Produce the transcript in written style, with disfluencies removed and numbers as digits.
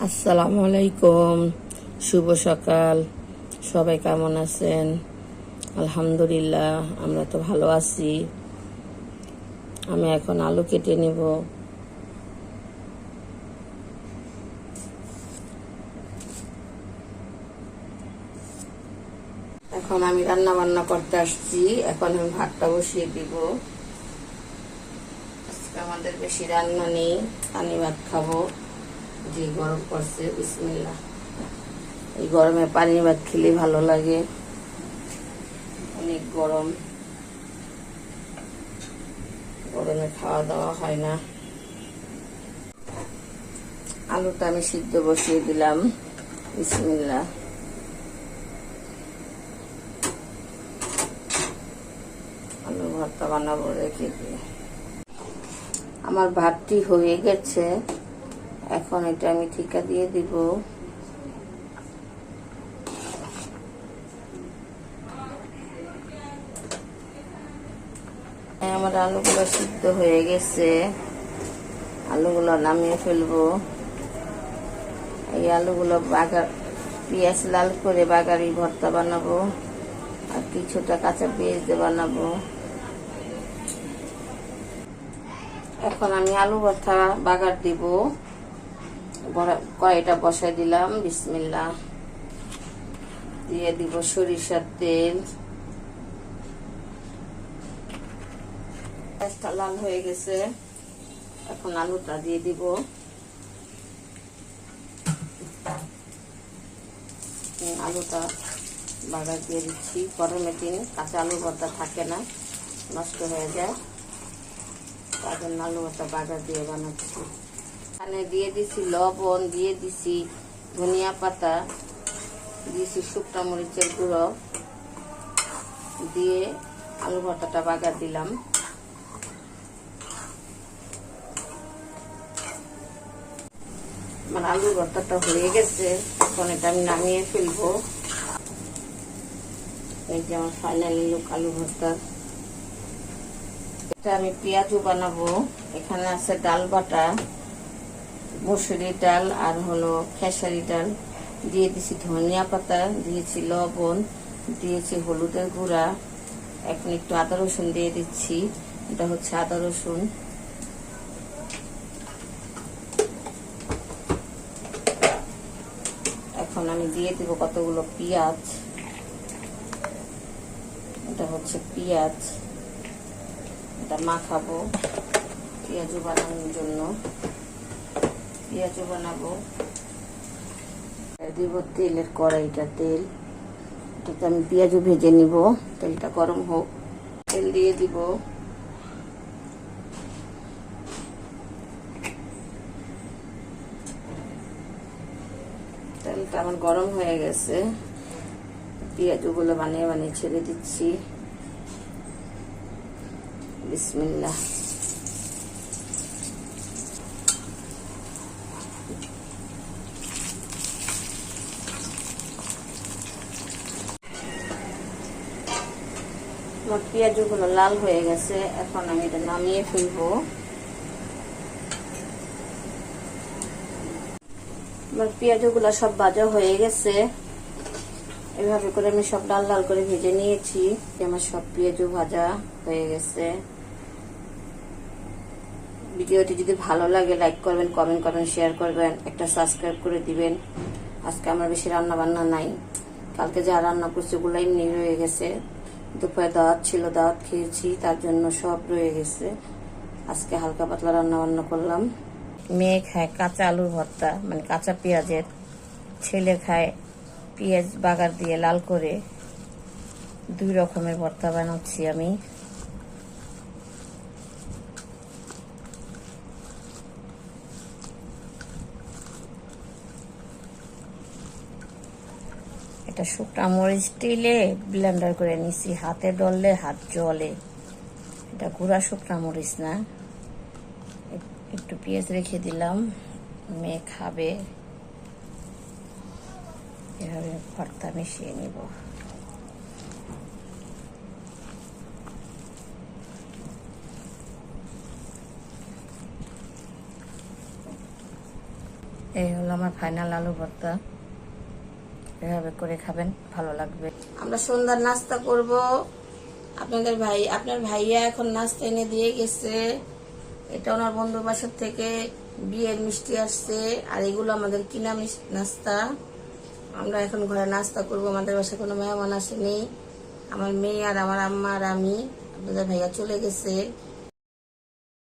আসসালামু আলাইকুম, শুভ সকাল। সবাই কেমন আছেন? আলহামদুলিল্লাহ, আমরা তো ভালো আছি। আমি এখন আলু কেটে নিব। এখন আমি রান্না বান্না করতে আসছি। এখন আমি ভাতটা বসিয়ে দিব। আজকে আমাদের বেশি রান্না নেই, পানি ভাত খাবো। যে গরম পড়ছে, বিসমিল্লাহ। এই গরমে পানি ভাত খেলে ভালো লাগে, অনেক গরম। গরমে খাওয়া দাওয়া হয় না। আলুটা আমি সিদ্ধ বসিয়ে দিলাম, বিসমিল্লাহ। আলু ভর্তা বানাবো রেখে দিয়ে। আমার ভাতটি হয়ে গেছে, এখন এটা আমি ঠিকা দিয়ে দিব। আমার আলুগুলো সিদ্ধ হয়ে গেছে, আলুগুলো নামিয়ে ফেলবো। এই আলুগুলো বাগার পেঁয়াজ লাল করে বাগারি ভর্তা বানাবো, আর কিছুটা কাঁচা পেঁয়াজ দিয়ে বানাবো। এখন আমি আলু ভর্তা বাগার দিব। কড়াইটা বসাই দিলাম, বিসমিল্লাহ। দিয়ে দিব সরিষার তেল। পেঁয়াজটা লাল হয়ে গেছে, এখন আলুটা দিয়ে দিব। আলুটা বাগার দিয়ে দিচ্ছি। গরমের দিন কাঁচা আলু ভর্তা থাকে না, নষ্ট হয়ে যায়, তার জন্য আলু ভর্তা বাগার দিয়ে বানাচ্ছি। এখানে দিয়ে দিছি লবণ, দিয়ে দিছি ধনিয়া পাতা, দিয়েছি শুকনো মরিচের গুঁড়ো, দিয়ে আলু ভর্তাটা বাগার দিলাম। আমার আলু ভর্তাটা হয়ে গেছে, এখন এটা আমি নামিয়ে ফেলবো। এই যে আমার ফাইনালি লুক আলু ভর্তা। এটা আমি পেঁয়াজও বানাবো। এখানে আছে ডাল বাটা, মসুরি ডাল আর হলো খেসারি ডাল, দিয়ে দিছি ধনিয়া পাতা, দিয়েছি লবণ, দিয়েছি হলুদের গুঁড়া। এখন একটু আদা রসুন দিয়ে দিচ্ছি, এটা হচ্ছে আদা রসুন। এখন আমি দিয়ে দিব কতগুলো পেঁয়াজ, এটা হচ্ছে পেঁয়াজ, এটা মাখাবো পেঁয়াজও বানানোর জন্য। পেঁয়াজও বানাবো। দিব তেলের কড়াইটা, তেল, এটাতে আমি পেঁয়াজও ভেজে নিব। তেলটা গরম হোক, তেল দিয়ে দিব। তেলটা আমার গরম হয়ে গেছে, পেঁয়াজগুলো বানিয়ে বানিয়ে ছেড়ে দিচ্ছি, বিসমিল্লাহ। আমার পেঁয়াজগুলো লাল হয়ে গেছে, এখন আমি এটা নামিয়ে ফেলবো। আমার পেঁয়াজগুলো সব ভাজা হয়ে গেছে, এভাবে করে আমি সব লাল লাল করে ভেজে নিয়েছি। আমার সব পেঁয়াজও ভাজা হয়ে গেছে। ভিডিওটি যদি ভালো লাগে লাইক করবেন, কমেন্ট করবেন, শেয়ার করবেন, একটা সাবস্ক্রাইব করে দিবেন। আজকে আমার বেশি রান্না বান্না নাই, কালকে যা রান্না করছি ওগুলো এমনি রয়ে গেছে। দুপুরে দাওয়াত ছিল, দাওয়াত খেয়েছি, তার জন্য সব রয়ে গেছে। আজকে হালকা পাতলা রান্না বান্না করলাম। মেয়ে খায় কাঁচা আলুর ভর্তা, মানে কাঁচা পেঁয়াজের। ছেলে খায় পেঁয়াজ বাগার দিয়ে লাল করে। দুই রকমের ভর্তা বানাচ্ছি আমি। এটা শুকনা মরিচ টিলে ব্লেন্ডার করে নিছি, হাতে ডললে হাত জ্বলে। এটা গুঁড়া শুকনা মরিচ না। একটু পেঁয়াজ রেখে দিলাম, মেয়ে খাবে। এভাবে ভর্তা মিশিয়ে নিব। এই হলো আমার ফাইনাল আলু ভর্তা। এভাবে করে খাবেন, ভালো লাগবে। আমরা সন্ধ্যার নাস্তা করব। আপনার ভাইয়া এখন নাস্তা এনে দিয়ে গেছে। এটা ওনার বন্ধুর বাসার থেকে বিয়ের মিষ্টি আসছে, আর এগুলো আমাদের কিনা নাস্তা। আমরা এখন ঘরে নাস্তা করব। আমাদের বাসায় কোনো মেহমান আসেনি। আমার মেয়ে আর আমার আম্মা আর আমি। আপনাদের ভাইয়া চলে গেছে।